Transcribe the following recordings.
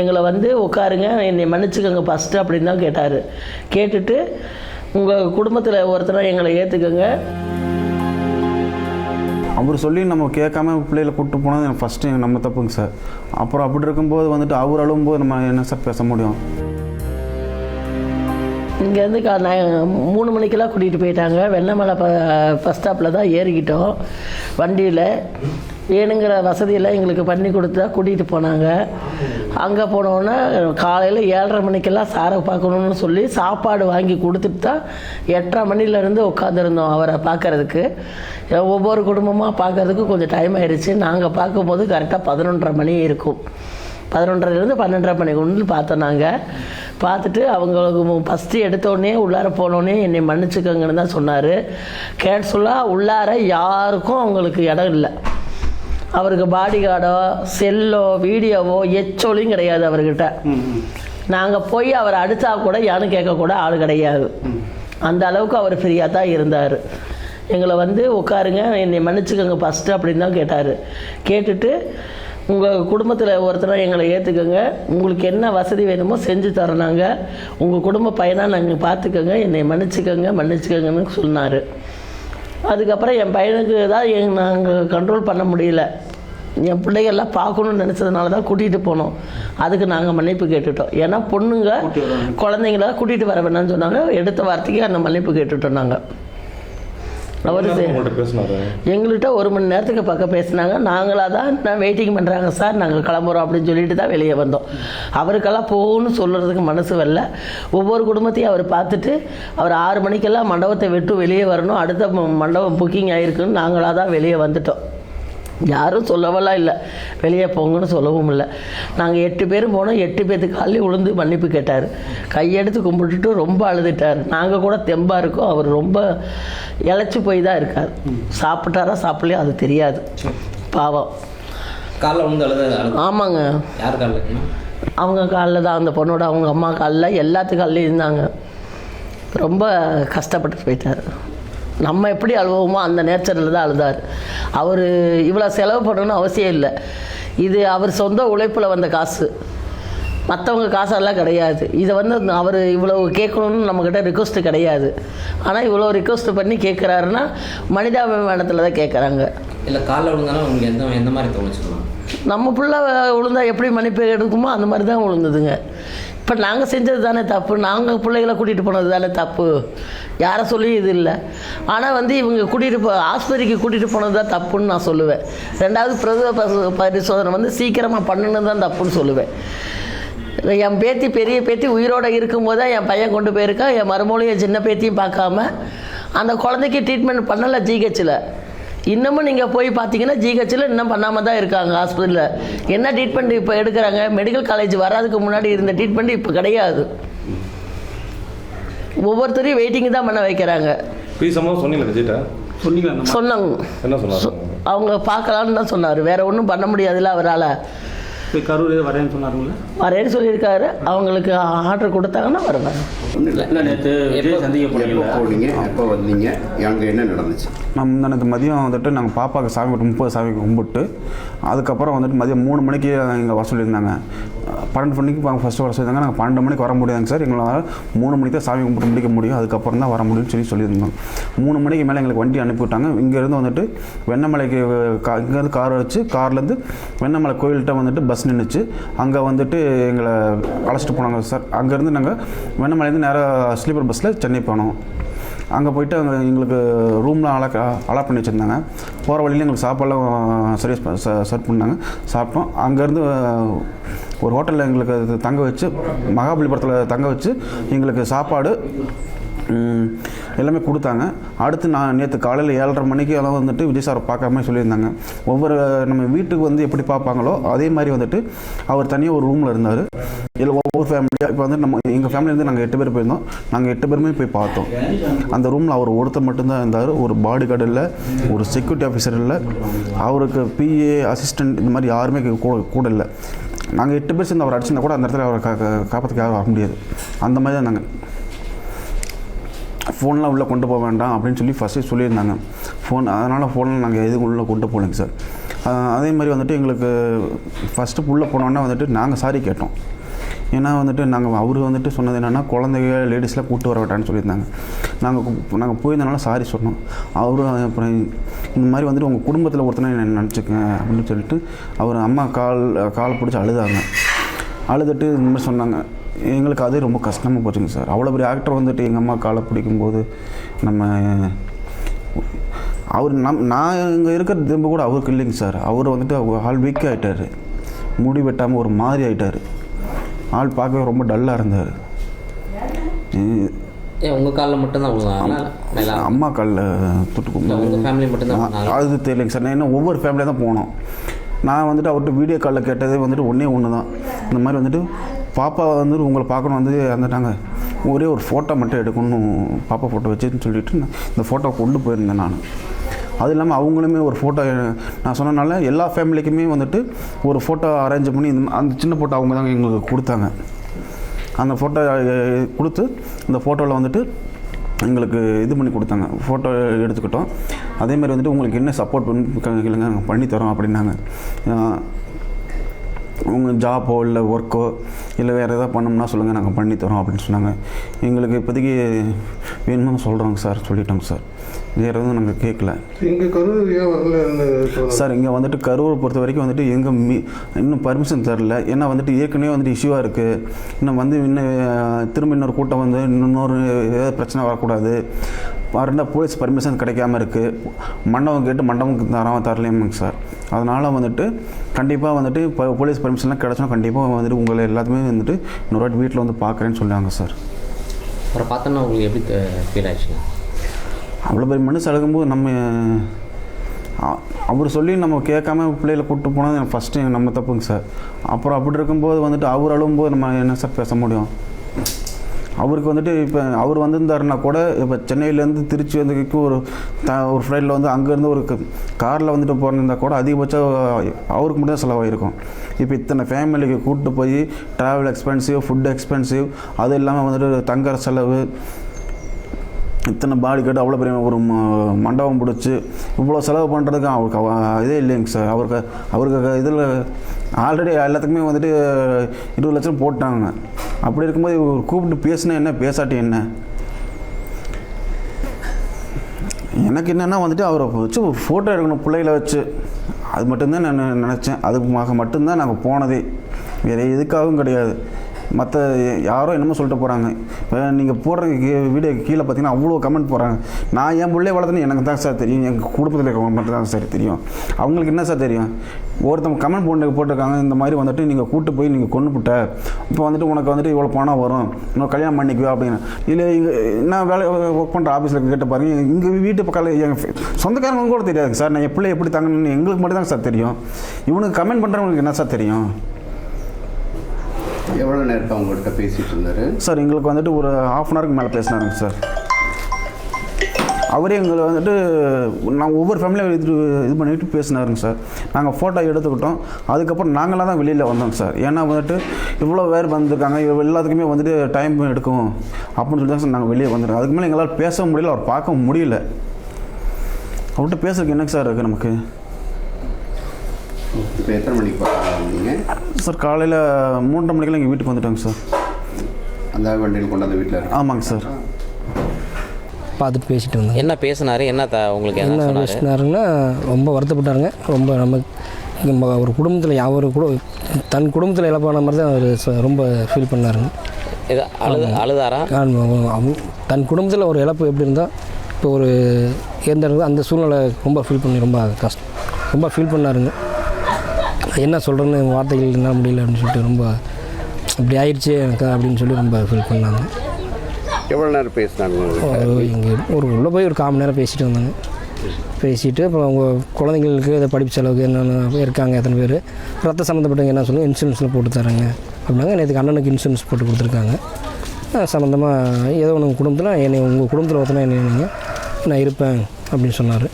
எங்களை வந்து உட்காருங்க, என்னை மன்னிச்சுக்கோங்க ஃபஸ்ட்டு அப்படின்னு தான் கேட்டார். கேட்டுட்டு உங்கள் குடும்பத்தில் ஒருத்தரை எங்களை ஏற்றுக்கோங்க. அவர் சொல்லி நம்ம கேட்காம பிள்ளைகளை கூப்பிட்டு போனது எனக்கு ஃபஸ்ட்டு நம்ம தப்புங்க சார். அப்புறம் அப்படி இருக்கும்போது வந்துட்டு அவர் அழும்போது நம்ம என்ன சார் பேச முடியும்? இங்கேருந்து 3 மணிக்கெல்லாம் கூட்டிகிட்டு போயிட்டாங்க. வெண்ணமலை பஸ் ஸ்டாப்பில் தான் ஏறிக்கிட்டோம். வண்டியில் வேணுங்கிற வசதியெல்லாம் எங்களுக்கு பண்ணி கொடுத்தா கூட்டிகிட்டு போனாங்க. அங்கே போனோன்னே காலையில் 7:30 மணிக்கெல்லாம் சாரை பார்க்கணுன்னு சொல்லி சாப்பாடு வாங்கி கொடுத்துட்டு தான் 8:30 மணிலேருந்து உட்காந்துருந்தோம் அவரை பார்க்குறதுக்கு. ஒவ்வொரு குடும்பமாக பார்க்குறதுக்கு கொஞ்சம் டைம் ஆயிடுச்சு. நாங்கள் பார்க்கும்போது கரெக்டாக 11:30 மணி இருக்கும். 11:30லேருந்து 12:30 மணிக்கு பார்த்தோம். நாங்கள் பார்த்துட்டு அவங்களுக்கு ஃபஸ்ட்டு எடுத்தோடனே உள்ளார போனோடனே என்னை மன்னிச்சுக்கோங்கன்னு தான் சொன்னார். கேட்சுவலாக உள்ளார யாருக்கும் அவங்களுக்கு இடம் இல்லை. அவருக்கு பாடி கார்டோ செல்லோ வீடியோவோ எச்சொலியும் கிடையாது அவர்கிட்ட. நாங்கள் போய் அவர் அடித்தா கூட யாரும் கேட்கக்கூட ஆள் கிடையாது. அந்த அளவுக்கு அவர் ஃப்ரீயாக தான் இருந்தார். எங்களை வந்து உட்காருங்க, என்னை மன்னிச்சுக்கோங்க ஃபஸ்ட்டு அப்படின்னு தான் கேட்டார். கேட்டுட்டு உங்கள் குடும்பத்தில் ஒருத்தரை எங்களை ஏற்றுக்கோங்க, உங்களுக்கு என்ன வசதி வேணுமோ செஞ்சு தரோம், நாங்கள் உங்கள் குடும்ப பையனாக நாங்கள் பார்த்துக்கோங்க, என்னை மன்னிச்சுக்கோங்கன்னு சொன்னார். அதுக்கப்புறம் என் பையனுக்கு தான் நாங்கள் கண்ட்ரோல் பண்ண முடியல. என் பிள்ளைகள்லாம் பார்க்கணுன்னு நினச்சதுனால தான் கூட்டிகிட்டு போனோம். அதுக்கு நாங்கள் மன்னிப்பு கேட்டுட்டோம். ஏன்னா பொண்ணுங்க குழந்தைங்கள கூட்டிகிட்டு வர வேணாம்னு சொன்னாங்க. எடுத்த வார்த்தைக்கு அந்த மன்னிப்பு கேட்டுட்டோம். நாங்கள் அவர் எங்கள்கிட்ட 1 மணி நேரத்துக்கு பக்கம் பேசினாங்க. நாங்களாக தான் வெயிட்டிங் பண்ணுறாங்க சார், நாங்கள் கிளம்புறோம் அப்படின்னு சொல்லிட்டு தான் வெளியே வந்தோம். அவருக்கெல்லாம் போகணும்னு சொல்கிறதுக்கு மனசு வரல. ஒவ்வொரு குடும்பத்தையும் அவர் பார்த்துட்டு அவர் 6 மணிக்கெல்லாம் மண்டபத்தை விட்டு வெளியே வரணும், அடுத்த மண்டபம் புக்கிங் ஆகிருக்குன்னு நாங்களாக தான் வெளியே வந்துட்டோம். யாரும் சொல்லவெல்லாம் இல்லை, வெளியே போங்கன்னு சொல்லவும் இல்லை. நாங்கள் 8 பேரும் போனோம். 8 பேர்த்துக்கு காலையில் விழுந்து மன்னிப்பு கேட்டார். கையெடுத்து கும்பிட்டுட்டு ரொம்ப அழுதுட்டார். நாங்கள் கூட தெம்பாக இருக்கோம், அவர் ரொம்ப இழைச்சி போய் தான் இருக்கார். சாப்பிட்டாரா சாப்பிடலையோ அது தெரியாது. பாவம். காலில் வந்து அழுது? ஆமாங்க. யார் காலில்? அவங்க காலில் தான், அந்த பொண்ணோட அவங்க அம்மா காலில், எல்லாத்து காலிலையும் இருந்தாங்க. ரொம்ப கஷ்டப்பட்டு போயிட்டார். நம்ம எப்படி அழுவோமோ அந்த நேச்சரில் தான் அழுதார். அவர் இவ்வளோ செலவு பண்ணணும்னு அவசியம் இல்லை. இது அவர் சொந்த உழைப்பில் வந்த காசு, மற்றவங்க காசெல்லாம் கிடையாது. இதை வந்து அவர் இவ்வளோ கேட்கணுன்னு நம்மக்கிட்ட ரிக்வஸ்ட்டு கிடையாது. ஆனால் இவ்வளோ ரிக்வஸ்ட் பண்ணி கேட்குறாருன்னா மனிதாபிமானத்தில் தான் கேட்குறாங்க. இல்லை காலில் விழுந்தாலும் உங்களுக்கு எந்த மாதிரி தோணுச்சுக்கலாம்? நம்ம பிள்ளை விழுந்தா எப்படி மன்னிப்பு எடுக்குமோ அந்த மாதிரி தான் விழுந்ததுங்க. இப்போ நாங்கள் செஞ்சது தானே தப்பு, நாங்கள் பிள்ளைகளை கூட்டிகிட்டு போனது தானே தப்பு, யாரை சொல்லி இது இல்லை. ஆனால் வந்து இவங்க ஆஸ்பத்திரிக்கு கூட்டிகிட்டு போனது தான் தப்புன்னு நான் சொல்லுவேன். 2வது பிரசவ பரிசோதனை வந்து சீக்கிரமாக பண்ணணும் தான் தப்புன்னு சொல்லுவேன். என் பேத்தி பெரிய பேத்தி உயிரோடு இருக்கும்போது தான் என் பையன் கொண்டு போயிருக்கான். என் மருமகளையும் என் சின்ன பேத்தியும் பார்க்காம அந்த குழந்தைக்கு ட்ரீட்மெண்ட் பண்ணலை ஜிஹெச்சில். இன்னமும் நீங்கள் போய் பார்த்தீங்கன்னா ஜிஹெச்சில் இன்னும் பண்ணாமல் தான் இருக்காங்க. ஹாஸ்பிட்டலில் என்ன ட்ரீட்மெண்ட் இப்போ எடுக்கிறாங்க, மெடிக்கல் காலேஜ் வராதுக்கு முன்னாடி இருந்த ட்ரீட்மெண்ட் இப்போ கிடையாது. ஒவ்வொருத்தரையும் வெயிட்டிங் தான் பண்ண வைக்கிறாங்க. சொன்னாங்க, அவங்க பார்க்கலான்னு தான் சொன்னார். வேறு ஒன்றும் பண்ண முடியாதுல்ல அவரால். கரூர் வரேன்னு சொன்னாருங்களா? வரேன்னு சொல்லியிருக்காரு. அவங்களுக்கு ஆர்டர் கொடுத்தாங்கன்னா வருவாங்க. நேற்று சந்திக்க போனீங்க, எப்போ வந்தீங்க, அங்கே என்ன நடந்துச்சு? நம்ம நேற்று மதியம் வந்துட்டு நாங்கள் பாப்பாவுக்கு சாமி கும்பிட்டு 30 சாமி கும்பிட்டு அதுக்கப்புறம் வந்துட்டு மதியம் 3 மணிக்கு இங்கே வர சொல்லியிருந்தாங்க. 12 மணிக்கு ஃபஸ்ட்டு வர சொல்லியிருந்தாங்க. நாங்கள் 12 மணிக்கு வர முடியாதுங்க சார், எங்களால் 3 மணிக்கு தான் சாமி கும்பிட்டு முடிக்க முடியும், அதுக்கப்புறம் தான் வர முடியும்னு சொல்லியிருந்தோம். 3 மணிக்கு மேலே எங்களுக்கு வண்டி அனுப்பிவிட்டாங்க. இங்கேருந்து வந்துட்டு வெண்ணமலைக்கு இங்கேருந்து கார் வச்சு கார்லேருந்து வெண்ணமலை கோயில்கிட்ட வந்துட்டு பஸ் நின்றுச்சு. அங்கே வந்துட்டு எங்களை அழைச்சிட்டு போனாங்க சார். அங்கேருந்து நாங்கள் வெண்ணமலையிலேருந்து நேராக ஸ்லீப்பர் பஸ்ஸில் சென்னை போனோம். அங்கே போய்ட்டு அங்கே எங்களுக்கு ரூம்லாம் அலாட் பண்ணி வச்சுருந்தாங்க. போகிற வழியில் எங்களுக்கு சாப்பாடெல்லாம் சர்வ் பண்ணாங்க, சாப்பிட்டோம். அங்கேருந்து ஒரு ஹோட்டலில் எங்களுக்கு தங்க வச்சு, மகாபலிபுரத்தில் தங்க வச்சு எங்களுக்கு சாப்பாடு எல்லாமே கொடுத்தாங்க. அடுத்து நான் நேற்று காலையில் 7:30 மணிக்கு எல்லாம் வந்துட்டு விஜய் சாரை பார்க்குற மாதிரி சொல்லியிருந்தாங்க. ஒவ்வொரு நம்ம வீட்டுக்கு வந்து எப்படி பார்ப்பாங்களோ அதே மாதிரி வந்துட்டு அவர் தனியாக ஒரு ரூமில் இருந்தார். இதில் ஒவ்வொரு ஃபேமிலியாக இப்போ வந்து எங்கள் ஃபேமிலியிலேருந்து நாங்கள் 8 பேர் போயிருந்தோம். நாங்கள் 8 பேருமே போய் பார்த்தோம். அந்த ரூமில் அவர் ஒருத்தர் மட்டும்தான் இருந்தார். ஒரு பாடி கார்டு இல்லை, ஒரு செக்யூரிட்டி ஆஃபீஸர் இல்லை, அவருக்கு பிஏ அசிஸ்டண்ட் இந்த மாதிரி யாருமே கூட இல்லை. நாங்கள் 8 பேர் சேர்ந்து அவர் அடிச்சிருந்தா கூட அந்த இடத்துல அவரை காப்பாற்றுக்க யாரும் வர முடியாது. அந்த மாதிரி தான் நாங்கள் ஃபோன்லாம் உள்ளே கொண்டு போக வேண்டாம் அப்படின்னு சொல்லி ஃபஸ்ட்டே சொல்லியிருந்தாங்க. அதனால் ஃபோன்லாம் நாங்கள் எதுவும் உள்ளே கொண்டு போகலைங்க சார். அதே மாதிரி வந்துட்டு எங்களுக்கு ஃபஸ்ட்டு புள்ள போனோன்னே வந்துட்டு நாங்கள் சாரி கேட்டோம். ஏன்னா வந்துட்டு அவர் வந்துட்டு சொன்னது என்னென்னா குழந்தைங்க லேடிஸ்லாம் கூப்பிட்டு வர வேட்டான்னு சொல்லியிருந்தாங்க. நாங்கள் போயிருந்தனால சாரி சொன்னோம். அவரும் அப்புறம் இந்த மாதிரி வந்துட்டு உங்கள் குடும்பத்தில் ஒருத்தனை நினச்சிக்கங்க அப்படின்னு சொல்லிட்டு அவர் அம்மா கால் பிடிச்சி அழுதாங்க. அழுதுட்டு இந்த மாதிரி சொன்னாங்க. எங்களுக்கு அதே ரொம்ப கஷ்டமாக போச்சுங்க சார். அவ்வளோ பெரிய ஆக்டர் வந்துட்டு எங்கள் அம்மா காலை பிடிக்கும்போது நான் இங்கே இருக்கிற திரும்ப கூட அவருக்கு இல்லைங்க சார். அவர் வந்துட்டு ஆள் வீக்காக ஆகிட்டார். முடி வெட்டாமல் ஒரு மாதிரி ஆகிட்டார். ஆள் பார்க்கவே ரொம்ப டல்லாக இருந்தார். உங்கள் காலில் மட்டும்தான் அம்மா காலில் தொட்டு ஃபேமிலி மட்டும்தான் அது தெரியலைங்க சார். நான் ஒவ்வொரு ஃபேமிலியாக தான் போனோம். நான் வந்துட்டு அவர்கிட்ட வீடியோ காலில் கேட்டதே வந்துட்டு ஒன்று தான். இந்த மாதிரி வந்துட்டு பாப்பா வந்துட்டு உங்களை பார்க்கணும் வந்து வந்துட்டாங்க, ஒரே ஒரு ஃபோட்டோ மட்டும் எடுக்கணும், பாப்பா ஃபோட்டோ வச்சுன்னு சொல்லிவிட்டு இந்த ஃபோட்டோ கொண்டு போயிருந்தேன் நான். அது இல்லாமல் அவங்களுமே ஒரு ஃபோட்டோ நான் சொன்னனால எல்லா ஃபேமிலிக்குமே வந்துட்டு ஒரு ஃபோட்டோ அரேஞ்ச் பண்ணி அந்த சின்ன ஃபோட்டோ அவங்க தாங்க எங்களுக்கு கொடுத்தாங்க. அந்த ஃபோட்டோ கொடுத்து இந்த ஃபோட்டோவில் வந்துட்டு எங்களுக்கு இது பண்ணி கொடுத்தாங்க. ஃபோட்டோ எடுத்துக்கிட்டோம். அதேமாதிரி வந்துட்டு உங்களுக்கு என்ன சப்போர்ட் கேளுங்க நாங்கள் பண்ணித்தரோம் அப்படின்னாங்க. உங்கள் ஜாப்போ இல்லை ஒர்க்கோ இல்லை வேறு எதாவது பண்ணோம்னா சொல்லுங்கள், நாங்கள் பண்ணித்தரோம் அப்படின்னு சொன்னாங்க. எங்களுக்கு இப்போதைக்கு வேணும்னு சொல்கிறோங்க சார், சொல்லிட்டோங்க சார். வேறு எதுவும் நாங்கள் கேட்கல. இங்கே கரூர் ஏன் வரல சார்? இங்கே வந்துட்டு கரூரை பொறுத்த வரைக்கும் வந்துட்டு எங்கள் இன்னும் பர்மிஷன் தரல. ஏன்னா வந்துட்டு ஏற்கனவே வந்துட்டு இஷ்யூவாக இருக்குது. இன்னும் திரும்ப இன்னொரு கூட்டம் வந்து இன்னொரு ஏதாவது பிரச்சனை வரக்கூடாது. ரெண்டாக போலீஸ் பர்மிஷன் கிடைக்காம இருக்குது. மண்டபம் கேட்டு மண்டபம் தரலையேங்க சார். அதனால் வந்துட்டு கண்டிப்பாக வந்துட்டு இப்போ போலீஸ் பர்மிஷன்லாம் கிடச்சோம். கண்டிப்பாக வந்துட்டு உங்களை எல்லாத்துமே வந்துட்டு இன்னொரு வாட்டி வீட்டில் வந்து பார்க்குறேன்னு சொல்லுவாங்க சார். அப்புறம் பார்த்தோன்னா உங்களுக்கு எப்படி ஃபீல் ஆயிடுச்சு? அவ்வளோ பெரிய மனுஷன் அழுகும்போது அவர் சொல்லி நம்ம கேட்காம பிள்ளைகளை கூப்பிட்டு போனது எனக்கு ஃபஸ்ட்டு நம்ம தப்புங்க சார். அப்புறம் அப்படி இருக்கும்போது வந்துட்டு அவர் அழுகும்போது நம்ம என்ன சார் பேச முடியும்? அவருக்கு வந்துட்டு இப்போ அவர் வந்திருந்தாருன்னா கூட இப்போ சென்னையிலேருந்து திருச்சி வந்து ஒரு ஃப்ளைட்டில் வந்து அங்கேருந்து ஒரு காரில் வந்துட்டு போயிருந்தால் கூட அதிகபட்சம் அவருக்கு மட்டும் தான் செலவாகிருக்கும். இப்போ இத்தனை ஃபேமிலிக்கு கூப்பிட்டு போய் ட்ராவல் எக்ஸ்பென்சிவ், ஃபுட் எக்ஸ்பென்சிவ், அது இல்லாமல் வந்துட்டு தங்குற செலவு, இத்தனை பாடி கட்டு, அவ்வளோ பெரிய ஒரு மண்டபம் பிடிச்சி இவ்வளோ செலவு பண்ணுறதுக்கு அவருக்கு இதே இல்லைங்க சார். அவருக்கு இதில் ஆல்ரெடி எல்லாத்துக்குமே வந்துட்டு 20 லட்சம் போட்டாங்க. அப்படி இருக்கும்போது கூப்பிட்டு பேசினா என்ன, பேசாட்டி என்ன? எனக்கு என்னென்னா வந்துட்டு அவரை வச்சு ஒரு ஃபோட்டோ எடுக்கணும் பிள்ளைகளை வச்சு. அது மட்டும்தான் நான் நினச்சேன். அதுக்கு மட்டும்தான் நாங்கள் போனதே, வேறு எதுக்காகவும் கிடையாது. மற்ற யாரோ என்னமோ சொல்லிட்டு போகிறாங்க. இப்போ நீங்கள் போடுற வீடியோ கீழே பார்த்தீங்கன்னா அவ்வளோ கமெண்ட் போடுறாங்க. நான் என் பிள்ளைய வளர்த்துன்னு எனக்கு தான் சார் தெரியும், எங்கள் குடும்பத்தில் இருக்க மட்டும் தான் சார் தெரியும். அவங்களுக்கு என்ன சார் தெரியும்? ஒருத்தவங்க கமெண்ட் போட்டிருக்காங்க, இந்த மாதிரி வந்துட்டு நீங்கள் கூப்பிட்டு போய் நீங்கள் கொண்டுபிட்ட, இப்போ வந்துட்டு உனக்கு வந்துட்டு இவ்வளோ பணம் வரும், இன்னும் கல்யாணம் பண்ணிக்குவா அப்படின்னு. இல்லை இங்கே நான் வேலை ஒர்க் பண்ணுற ஆஃபீஸில் கேட்டு பாருங்கள், எங்கள் வீட்டு பக்கத்தில் எங்கள் சொந்தக்காரங்க கூட தெரியாது சார். நான் என் பிள்ளை எப்படி தாங்கன்னு எங்களுக்கு மட்டும் தான் சார் தெரியும். இவனுக்கு கமெண்ட் பண்ணுறவங்களுக்கு என்ன சார் தெரியும்? எவ்வளோ நேரத்தை அவங்கள்ட்ட பேசிகிட்டு இருந்தார் சார்? எங்களுக்கு வந்துட்டு ஒரு ½ அன் ஹவருக்கு மேலே பேசினாருங்க சார். அவரே எங்களை வந்துட்டு நாங்கள் ஒவ்வொரு ஃபேமிலியும் இது பண்ணிவிட்டு பேசினாருங்க சார். நாங்கள் ஃபோட்டோ எடுத்துக்கிட்டோம். அதுக்கப்புறம் நாங்களாம் தான் வெளியில் வந்தோங்க சார். ஏன்னா வந்துட்டு இவ்வளோ பேர் வந்திருக்காங்க, எல்லாத்துக்குமே வந்துட்டு டைம் எடுக்கும் அப்படின்னு சொல்லி தான் சார் நாங்கள் வெளியே வந்துடுறோம். அதுக்கு மேலே எங்களால் பேச முடியல, அவர் பார்க்க முடியல. அவர்கிட்ட பேசுறதுக்கு என்னங்க சார் இருக்குது நமக்கு? இப்போ எத்தனை மணிக்கு பார்த்தீங்க சார்? காலையில் 3:30 மணிக்கெல்லாம் எங்கள் வீட்டுக்கு வந்துட்டாங்க சார். அந்த வண்டியில் கொண்டாந்து வீட்டில்? ஆமாங்க சார். பார்த்துட்டு பேசிட்டு வந்தேன். என்ன பேசினார்? உங்களுக்கு என்ன பேசினாருங்கன்னா ரொம்ப வருத்தப்பட்டாருங்க. ரொம்ப நம்ம ஒரு குடும்பத்தில் தன் குடும்பத்தில் இழப்பான மாதிரி தான் அவர் ரொம்ப ஃபீல் பண்ணாருங்க. அழுதாரா? தன் குடும்பத்தில் ஒரு இழப்பு எப்படி இருந்தால் இப்போ ஒரு இருந்திருந்தோ அந்த சூழ்நிலை ரொம்ப ஃபீல் பண்ணி ரொம்ப ஃபீல் பண்ணாருங்க. என்ன சொல்கிறேன்னு வார்த்தைகள் என்ன முடியல அப்படின்னு சொல்லிட்டு ரொம்ப இப்படி ஆயிடுச்சு எனக்கு அப்படின்னு சொல்லி ரொம்ப ஃபீல் பண்ணாங்க. எவ்வளோ நேரம் பேசினாங்க? இங்கே உள்ளே போய் ஒரு 1/4 மணி நேரம் பேசிட்டு வந்தாங்க. பேசிவிட்டு அப்புறம் அவங்க குழந்தைங்களுக்கு இதை படிப்பு செலவுக்கு என்னென்ன இருக்காங்க, எத்தனை பேர் ரத்த சம்மந்தப்பட்டவங்க என்ன சொல்லுங்கள், இன்சூரன்ஸில் போட்டு தராங்க அப்படின்னாங்க. நேற்றுக்கு அண்ணனுக்கு இன்சூரன்ஸ் போட்டு கொடுத்துருக்காங்க. சம்மந்தமாக ஏதோ ஒன்று குடும்பத்தில் என்னை உங்கள் குடும்பத்தில் ஒருத்தனா என்ன நான் இருப்பேன் அப்படின்னு சொன்னார்.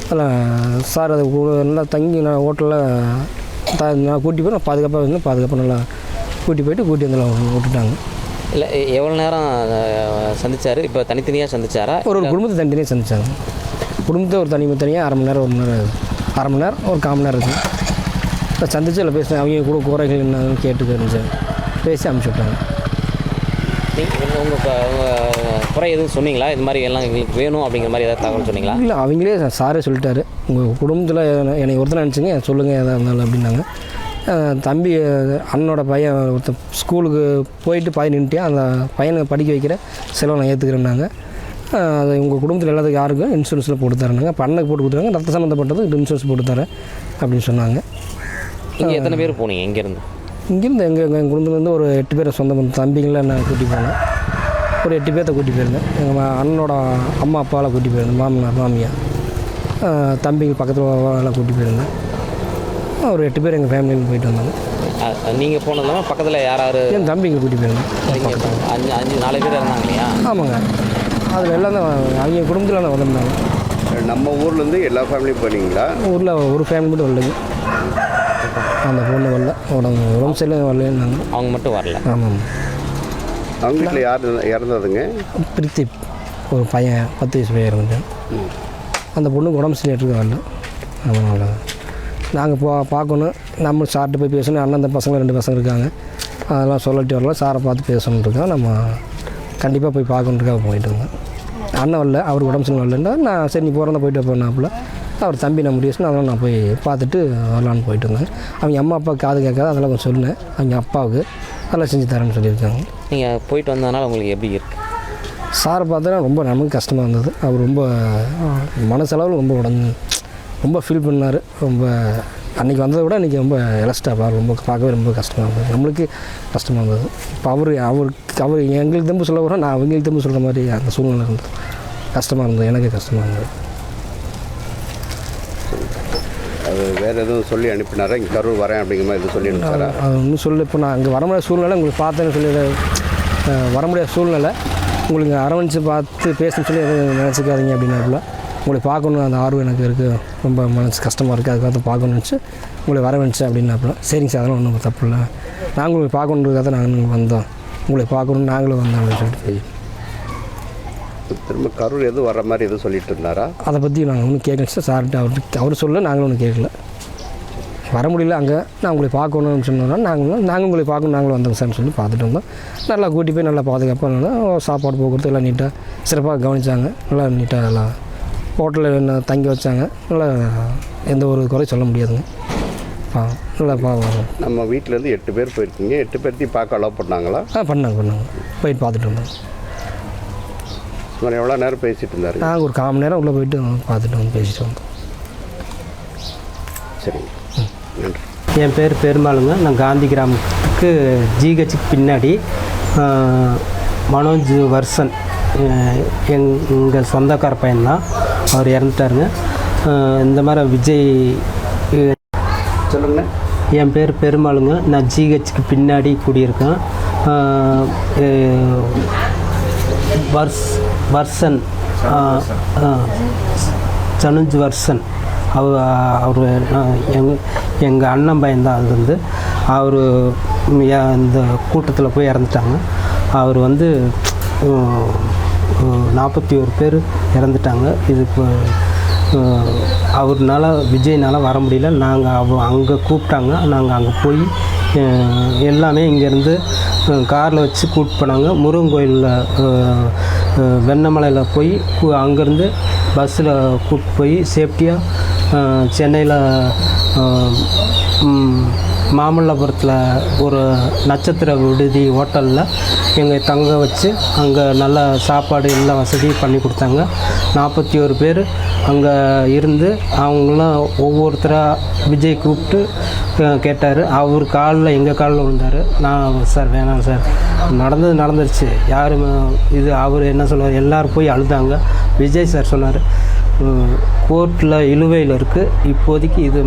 அதெல்லாம் சார் அதை நல்லா தங்கி நான் ஹோட்டலில் நான் கூட்டி போய் நான் பாதுகாப்பாக நல்லா கூட்டி வந்து விட்டுட்டாங்க. இல்லை எவ்வளோ நேரம் சந்திச்சார்? இப்போ தனித்தனியாக சந்திச்சாரா? ஒரு குடும்பத்தை தனித்தனியாக சந்தித்தாங்க. குடும்பத்தை ஒரு தனியாக 1/2 மணி நேரம் 1 மணி நேரம் அரை மணி நேரம் ஒரு 1/4 மணி நேரம் இருக்குது. இப்போ சந்திச்சு இல்லை பேசினேன், அவங்க கூட குறைகள் என்னன்னு கேட்டு தெரிஞ்சேன், பேசி அனுப்பிச்சி விட்டாங்க. நீங்கள் உங்கள் குறை எதுவும் சொன்னீங்களா? இது மாதிரி எல்லாம் எங்களுக்கு வேணும் அப்படிங்கிற மாதிரி ஏதாவது தகவல் சொன்னீங்களா? இல்லை, அவங்களே சாரே சொல்லிட்டாரு, உங்கள் குடும்பத்தில் என்னை ஒருத்தர் நினச்சிங்க சொல்லுங்கள் எதாக இருந்தாலும் அப்படின்னாங்க. தம்பி அண்ணனோட பையன் ஒருத்தர் ஸ்கூலுக்கு போயிட்டு பாதி நின்றுட்டேன், அந்த பையனை படிக்க வைக்கிற செலவை நான் ஏற்றுக்கிறேன்னாங்க. அது உங்கள் குடும்பத்தில் எல்லாத்துக்கும் யாருக்கும் இன்சூரன்ஸில் போட்டு தரேன்னாங்க. இப்போ அண்ணனுக்கு போட்டு கொடுத்துருவாங்க, ரத்த சம்மந்தப்பட்டது இன்சூரன்ஸ் போட்டு தரேன் அப்படின்னு சொன்னாங்க. நீங்கள் எத்தனை பேர் போனீங்க இங்கேருந்து? இங்கேருந்து எங்கள் குடும்பத்துலேருந்து ஒரு 8 பேரை சொந்த பந்தம் தம்பிங்களை நான் கூட்டி போனேன். ஒரு 8 பேர்த்த கூட்டி போயிருந்தேன். எங்கள் அண்ணனோட அம்மா அப்பாவெல்லாம் கூட்டி போயிருந்தேன், மாமனார் மாமியா, தம்பிங்க பக்கத்தில் கூட்டி போயிருந்தேன். ஒரு 8 பேர் எங்கள் ஃபேமிலியில் போயிட்டு வந்தாங்க. நீங்கள் போனதுலாமல் பக்கத்தில் யார் என் தம்பிங்க கூட்டி போயிருந்தேன். 4 பேர் இருந்தாங்க இல்லையா? ஆமாங்க, அதில் எல்லாம் தான் அவங்க குடும்பத்தில் தான் வந்திருந்தாங்க. நம்ம ஊர்லேருந்து எல்லா ஃபேமிலியும் போனீங்களா? ஊரில் ஒரு ஃபேமிலி மட்டும் வரலைங்க, அந்த பொண்ணு வரல, உடம்பு சரியில்லை வரலன்னாங்க. அவங்க மட்டும் வரல? ஆமாம். அவங்க வீட்டில் யார் இறந்ததுங்க? பிரித்திப், ஒரு பையன் 10 வயசு பையன் இருந்துட்டேன். அந்த பொண்ணுக்கு உடம்பு சரியாட்டுருக்கு வரல. ஆமாம், நாங்கள் பார்க்கணும், நம்ம சார்கிட்ட போய் பேசணும். அண்ணன் அந்த பசங்க 2 பசங்க இருக்காங்க, அதெல்லாம் சொல்லிட்டு வரலாம், சாரை பார்த்து பேசணுன்னு இருக்கோம். நம்ம கண்டிப்பாக போய் பார்க்கணுன்றக்காக போயிட்டு இருந்தோம். அண்ணன் வரல, அவர் உடம்பு சரி வரலன்னா நான் சரி நீ போகிறதா போயிட்டு போனாப்புல, அவர் தம்பி நான் முடியுச்சுன்னா அதெல்லாம் நான் போய் பார்த்துட்டு வரலான்னு போயிட்டு இருந்தேன். அவங்க அம்மா அப்பா காது கேட்காது, அதெல்லாம் கொஞ்சம் சொன்னேன். அவங்க அப்பாவுக்கு அதெல்லாம் செஞ்சு தரேன்னு சொல்லியிருக்காங்க. நீங்கள் போயிட்டு வந்ததுனால உங்களுக்கு எப்படி இருக்குது? சாரை பார்த்தா ரொம்ப நமக்கு கஷ்டமாக இருந்தது. அவர் ரொம்ப மனசளவில் ரொம்ப ஃபீல் பண்ணார். ரொம்ப அன்றைக்கி வந்ததை விட இன்றைக்கி ரொம்ப எலஸ்டாக ரொம்ப பார்க்கவே ரொம்ப கஷ்டமாக இருந்தது, நம்மளுக்கு கஷ்டமாக இருந்தது. இப்போ அவர் எங்களுக்கு தம்பு சொல்ல வரோம், நான் அவங்களுக்கு தம்பு சொல்கிற மாதிரி அந்த சூழ்நிலை இருந்தது. கஷ்டமாக இருந்தது, எனக்கு கஷ்டமாக இருந்தது. அது வேறு எதுவும் சொல்லி அனுப்பினாரா? இங்கே கரூர் வரேன் அப்படிங்கிற மாதிரி எதுவும் சொல்லி அனுப்பிச்சாரா? அது ஒன்றும் சொல்லி, இப்போ நான் அங்கே வர முடியாத சூழ்நிலை, உங்களுக்கு பார்த்தேன்னு சொல்லி வர முடியாத சூழ்நிலை, உங்களுக்கு அரவணைச்சு பார்த்து பேசணும்னு சொல்லி எதுவும் நினச்சிக்காதீங்க அப்படின்னாப்புல. உங்களை பார்க்கணும் அந்த ஆர்வம் எனக்கு இருக்குது, ரொம்ப மனசு கஷ்டமாக இருக்குது, அதுக்காக பார்க்கணுன்னு நினச்சி உங்களை வர வேணுச்சு அப்படின்னாப்புல. சரிங்க சார், அதெல்லாம் ஒன்றும் தப்பு இல்லை, நாங்களும் உங்களை பார்க்கணுன்றதுக்காக நாங்கள் வந்தோம், உங்களை பார்க்கணும் நாங்களும் வந்தோம் அப்படின்னு சொல்லிட்டு போய் திரும்ப கரூர் எதுவும் வர மாதிரி எதுவும் சொல்லிட்டு இருந்தாரா? அதை பற்றி நாங்கள் ஒன்றும் கேட்கல சார். சார்கிட்ட அவர் சொல்ல நாங்களும் ஒன்றும் கேட்கல. வர முடியல அங்கே, நான் உங்களை பார்க்கணும்னு சொன்னோன்னா நாங்கள் உங்களை பார்க்கணும் நாங்களும் வந்தோங்க சார்னு சொல்லி பார்த்துட்டு வந்தோம். நல்லா கூட்டி போய் நல்லா பாதுகாப்பாக சாப்பாடு போக்குவரத்து எல்லாம் நீட்டாக சிறப்பாக கவனித்தாங்க. நல்லா நீட்டாக எல்லாம் ஹோட்டலில் என்ன தங்கி வச்சாங்க. நல்லா எந்த ஒரு குறை சொல்ல முடியாதுங்க. நல்லா நம்ம வீட்டிலேருந்து 8 பேர் போயிருக்கீங்க, 8 பேர்த்தையும் பார்க்க அலோவ் பண்ணாங்களா? பண்ணாங்க போயிட்டு பார்த்துட்டு வந்தோம். எவ்வளோ நேரம் பேசிகிட்டு இருந்தார்? நாங்கள் ஒரு 1/4 மணி நேரம் உள்ளே போயிட்டு பார்த்துட்டு வந்து பேசிட்டு வந்தோம். சரிங்க, நன்றி. என் பேர் பெருமாளுங்க. நான் காந்தி கிராமத்துக்கு ஜிஹெச்சுக்கு பின்னாடி மனோஜ் வர்சன் எங்கள் சொந்தக்கார பையன்தான், அவர் இறந்துட்டாருங்க. இந்த மாதிரி விஜய் சொல்லுங்கண்ணே. என் பேர் பெருமாளுங்க. நான் ஜிஹெச்சுக்கு பின்னாடி குடியிருக்கேன். வர்சன் சனுஜ் வர்சன் அவர் எங்கள் அண்ணன் பையன்தான். அது வந்து அவர் இந்த கூட்டத்தில் போய் இறந்துட்டாங்க. அவர் வந்து 41 பேர் இறந்துட்டாங்க. இது இப்போ அவர்னால விஜய்னால் வர முடியல. நாங்கள் அங்கே கூப்பிட்டாங்க, நாங்கள் அங்கே போய் எல்லாமே இங்கேருந்து காரில் வச்சு கூப்பிட்டு போனாங்க. முருகன் கோயிலில் வெண்ணமலையில் போய் அங்கேருந்து பஸ்ஸில் கூப்பிட்டு போய் சேஃப்டியாக சென்னையில் மாமல்லபுரத்தில் ஒரு நட்சத்திர விடுதி ஹோட்டலில் எங்கள் தங்க வச்சு அங்கே நல்ல சாப்பாடு எல்லா வசதியும் பண்ணி கொடுத்தாங்க. 41 பேர் அங்கே இருந்து அவங்களாம் ஒவ்வொருத்தராக விஜய் கூப்பிட்டு கேட்டார். அவர் காலில் எங்கள் காலில் விழுந்தார். நான் சார் வேணாம் சார், நடந்துருச்சு, யாரும் இது அவர் என்ன சொல்லுவார், எல்லோரும் போய் அழுதாங்க. விஜய் சார் சொன்னார், கோர்ட்டில் இழுவையில் இருக்குது, இப்போதைக்கு இது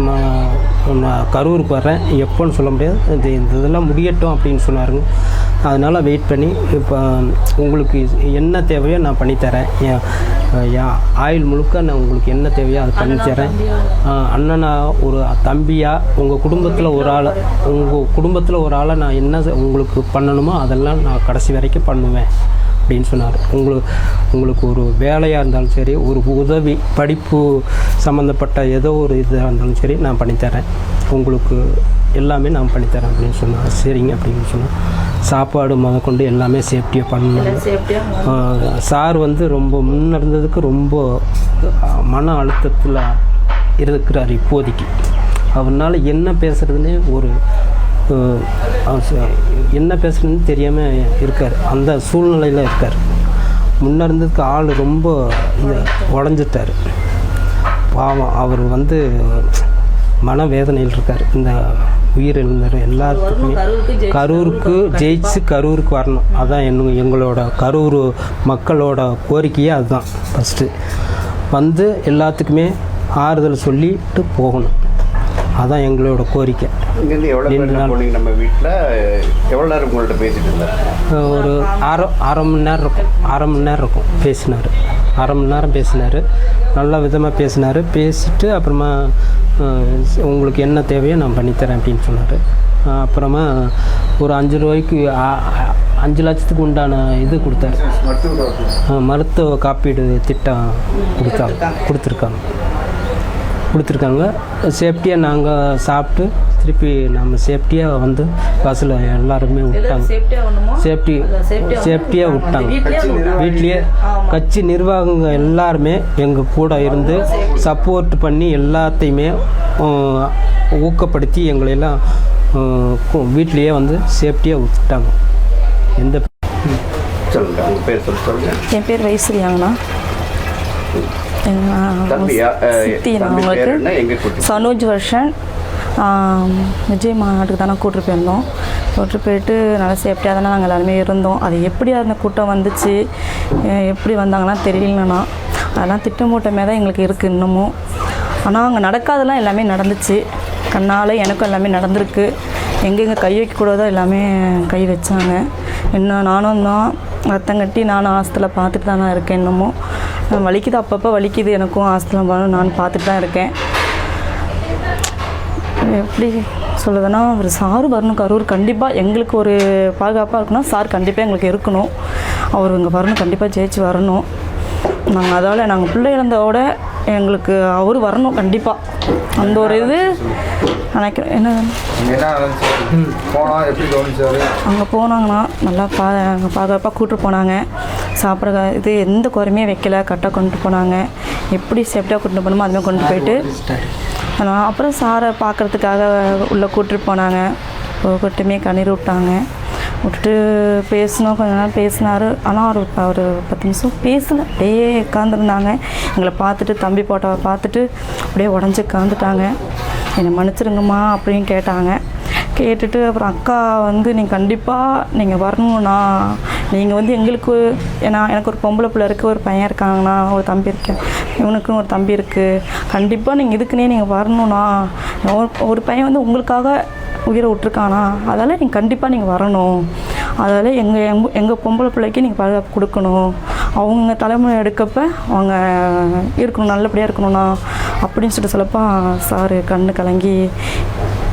நான் கரூருக்கு வர்றேன், எப்போன்னு சொல்ல முடியாது, இந்த இதெல்லாம் முடியட்டும் அப்படின்னு சொன்னாருங்க. அதனால் வெயிட் பண்ணி இப்போ உங்களுக்கு என்ன தேவையோ நான் பண்ணித்தரேன், என் ஆயுள் முழுக்க நான் உங்களுக்கு என்ன தேவையோ அதை பண்ணித்தரேன். அண்ணனா ஒரு தம்பியாக உங்கள் குடும்பத்தில் ஒரு ஆளை நான் என்ன உங்களுக்கு பண்ணணுமோ அதெல்லாம் நான் கடைசி வரைக்கும் பண்ணுவேன் அப்படின்னு சொன்னார். உங்களுக்கு ஒரு வேலையாக இருந்தாலும் சரி, ஒரு உதவி படிப்பு சம்மந்தப்பட்ட ஏதோ ஒரு இதாக இருந்தாலும் சரி நான் பண்ணித்தரேன், உங்களுக்கு எல்லாமே நான் பண்ணித்தரேன் அப்படின்னு சொன்னார். சரிங்க அப்படின்னு சொன்னேன். சாப்பாடு முதற்கொண்டு எல்லாமே சேஃப்டியாக பண்ணணும். சார் வந்து ரொம்ப முன்னேறதுக்கு ரொம்ப மன அழுத்தத்தில் இருக்கிறார் இப்போதைக்கு. அவரால் என்ன பேசுகிறதுனே என்ன பேசுகிறதுன்னு தெரியாமல் இருக்கார். அந்த சூழ்நிலையில் இருக்கார். முன்னே இருந்ததுக்கு ஆள் ரொம்ப உடஞ்சிட்டார். பாவம் அவர் வந்து மனவேதனையில் இருக்கார். இந்த உயிரிழந்தார் எல்லாத்துக்குமே கரூருக்கு ஜெயிச்சு கரூருக்கு வரணும். அதான் எங்களோட கரூர் மக்களோட கோரிக்கையே அதுதான். ஃபஸ்ட்டு வந்து எல்லாத்துக்குமே ஆறுதல் சொல்லிட்டு போகணும். அதான் எங்களோட கோரிக்கை. இங்கேருந்து எவ்வளோ நேரம் போனீங்க? நம்ம வீட்டில் எவ்வளோ நேரம் உங்கள்கிட்ட பேசிட்டு இருந்தார்? ஒரு அரை மணி நேரம் இருக்கும் பேசினார். அரை மணி நேரம் பேசினார். நல்ல விதமாக பேசினார். பேசிட்டு அப்புறமா உங்களுக்கு என்ன தேவையோ நான் பண்ணித்தரேன் அப்படின்னு சொன்னார். அப்புறமா ஒரு 5 ரூபாய்க்கு 5 லட்சத்துக்கு உண்டான இது கொடுத்தாரு. மருத்துவ காப்பீடு திட்டம் கொடுத்துருக்காங்க. சேஃப்டியாக நாங்கள் சாப்பிட்டு திருப்பி நம்ம சேஃப்டியாக வந்து பஸ்ஸில் எல்லாருமே விட்டாங்க. சேஃப்டியாக விட்டாங்க. வீட்லேயே கட்சி நிர்வாகங்க எல்லாருமே எங்கள் கூட இருந்து சப்போர்ட் பண்ணி எல்லாத்தையுமே ஊக்கப்படுத்தி எங்களையெல்லாம் வீட்லேயே வந்து சேஃப்டியாக விட்டாங்க. எந்த என் பேர் வைஸ்ரீயாங்கண்ணா. சித்தி நான் உங்களுக்கு சனோஜ் வருஷன் விஜய் மாநாட்டுக்கு தானே கூப்பிட்டு போயிருந்தோம். கூப்பிட்டு போயிட்டு நல்லா சேஃப்டியாக தானே நாங்கள் எல்லாருமே இருந்தோம். அது எப்படி அந்த கூட்டம் வந்துச்சு, எப்படி வந்தாங்கன்னா தெரியலண்ணா. அதெல்லாம் திட்டமூட்டமே தான் எங்களுக்கு இருக்குது இன்னமும். ஆனால் அங்கே நடக்காதெல்லாம் எல்லாமே நடந்துச்சு. கண்ணால் எனக்கும் எல்லாமே நடந்திருக்கு. எங்கெங்கே கை வைக்கக்கூடாதோ எல்லாமே கை வச்சாங்க. இன்னும் நானும் தான் ரத்தம் கட்டி நானும் ஆஸ்தில் பார்த்துட்டு தான் இருக்கேன். இன்னமும் வலிக்குது, அப்பப்போ வலிக்குது எனக்கும். ஆஸ்தில் நான் பார்த்துட்டு தான் இருக்கேன். எப்படி சொல்லுதுன்னா, ஒரு சார் வரணும் கரூர். கண்டிப்பாக எங்களுக்கு ஒரு பாதுகாப்பாக இருக்கணும். சார் கண்டிப்பாக எங்களுக்கு இருக்கணும். அவர் இங்கே வரணும், கண்டிப்பாக ஜெயிச்சு வரணும். நாங்கள் அதால் நாங்கள் பிள்ளை இழந்தோட எங்களுக்கு அவர் வரணும் கண்டிப்பாக. அந்த ஒரு இது நினைக்கிறேன். என்ன அங்கே போனாங்கன்னா நல்லா பாதுகாப்பாக கூப்பிட்டு போனாங்க. சாப்பிட்ற இது எந்த குறையுமே வைக்கல, கரெக்டாக கொண்டு போனாங்க. எப்படி சேஃப்டியாக கூட்டிட்டு போகணுமோ அதுமாதிரி கொண்டு போயிட்டு அப்புறம் சாரை பார்க்குறதுக்காக உள்ளே கூப்பிட்டு போனாங்க. கூட்டுமே கண்ணீர் விட்டுட்டு பேசினோம். கொஞ்ச நேரம் பேசினார். ஆனால் ஒரு 10 நிமிஷம் பேசலை. அப்படியே உட்காந்துருந்தாங்க. எங்களை பார்த்துட்டு தம்பி போட்டோவை பார்த்துட்டு அப்படியே உடஞ்சி உட்காந்துட்டாங்க. என்னை மன்னிச்சிருங்கம்மா அப்படின்னு கேட்டாங்க. கேட்டுட்டு அப்புறம் அக்கா வந்து நீங்கள் கண்டிப்பாக நீங்கள் வரணும்ண்ணா, நீங்கள் வந்து எங்களுக்கு எனக்கு ஒரு பொம்பளை பிள்ளை இருக்குது, ஒரு பையன் இருக்காங்கண்ணா, ஒரு தம்பி இருக்கேன், இவனுக்குன்னு ஒரு தம்பி இருக்குது, கண்டிப்பாக நீங்கள் இதுக்குன்னே நீங்கள் வரணும்ண்ணா. ஒரு பையன் வந்து உங்களுக்காக உயிரை விட்டுருக்கானா, அதால் நீங்கள் கண்டிப்பாக நீங்கள் வரணும். அதால் எங்கள் பொம்பளை பிள்ளைக்கு நீங்கள் பாதுகாப்பு கொடுக்கணும். அவங்க தலைமுறை எடுக்கப்போ அவங்க இருக்கணும், நல்லபடியாக இருக்கணும்ண்ணா அப்படின்னு சொல்லப்போ சார் கண்ணு கலங்கி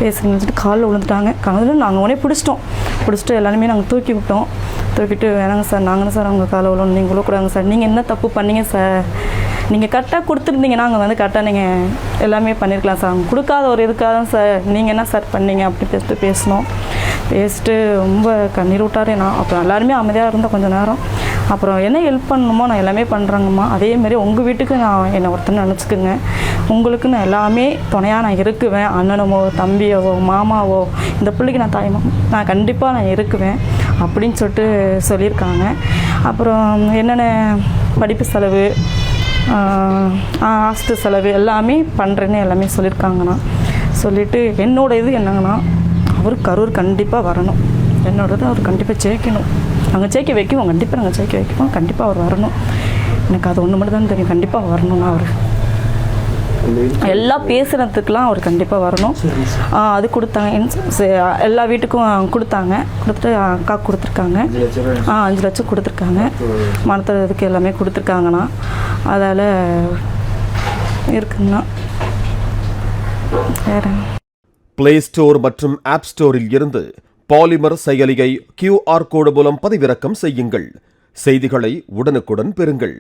பேசுங்கன்னு சொல்லிட்டு காலில் விழுந்துட்டாங்க. காலில் நாங்கள் உடனே பிடிச்சிட்டு எல்லாருமே நாங்கள் தூக்கி விட்டோம். தூக்கிட்டு வேணாங்க சார், நாங்களும் சார் அவங்க காலை விழுந்து, நீங்கள் விழக்கூடாங்க சார், நீங்கள் என்ன தப்பு பண்ணீங்க சார், நீங்கள் கரெக்டாக கொடுத்துருந்தீங்கன்னா அங்கே வந்து கரெக்டாக நீங்கள் எல்லாமே பண்ணியிருக்கலாம் சார், அவங்க கொடுக்காத ஒரு இதுக்காக தான் சார் நீங்கள் என்ன சார் பண்ணீங்க அப்படி பேசிட்டு ரொம்ப கண்ணீர் விட்டார். நான் அப்புறம் எல்லாருமே அமைதியாக இருந்தோம் கொஞ்சம் நேரம். அப்புறம் என்ன ஹெல்ப் பண்ணணுமோ நான் எல்லாமே பண்ணுறேங்கம்மா. அதேமாரி உங்கள் வீட்டுக்கு நான் என்னை ஒருத்தனை நினச்சிக்குங்க, உங்களுக்கு நான் எல்லாமே துணையாக நான் இருக்குவேன். அண்ணனவோ தம்பியவோ மாமாவோ இந்த பிள்ளைக்கு நான் தாய்மா நான் கண்டிப்பாக நான் இருக்குவேன் அப்படின்னு சொல்லியிருக்காங்க. அப்புறம் என்னென்ன படிப்பு செலவு, ஹாஸ்டல் செலவு எல்லாமே பண்ணுறேன்னு எல்லாமே சொல்லியிருக்காங்கண்ணா. சொல்லிவிட்டு என்னோட இது என்னங்கன்னா, அவர் கரூர் கண்டிப்பாக வரணும். என்னோடது அவர் கண்டிப்பாக ஜெயிக்கணும். நாங்கள் ஜெயிக்க வைக்குவோம், கண்டிப்பாக நாங்கள் ஜெயிக்க வைக்குவோம். கண்டிப்பாக அவர் வரணும். எனக்கு அது ஒன்று மட்டும் தான் தெரியும், கண்டிப்பாக வரணும்னா அவர் எல்லாம் பேசுகிறதுக்கெலாம் அவர் கண்டிப்பாக வரணும். அது கொடுத்தாங்க, எல்லா வீட்டுக்கும் கொடுத்தாங்க. கொடுத்துட்டு அக்கா கொடுத்துருக்காங்க. 5 லட்சம் கொடுத்துருக்காங்க. மருத்துவத்துக்கு எல்லாமே கொடுத்துருக்காங்கண்ணா. அதால் இருக்குங்கண்ணா. வேறு பிளே ஸ்டோர் மற்றும் ஆப் ஸ்டோரில் இருந்து பாலிமர் செயலியை QR கோடு மூலம் பதிவிறக்கம் செய்யுங்கள். செய்திகளை உடனுக்குடன் பெறுங்கள்.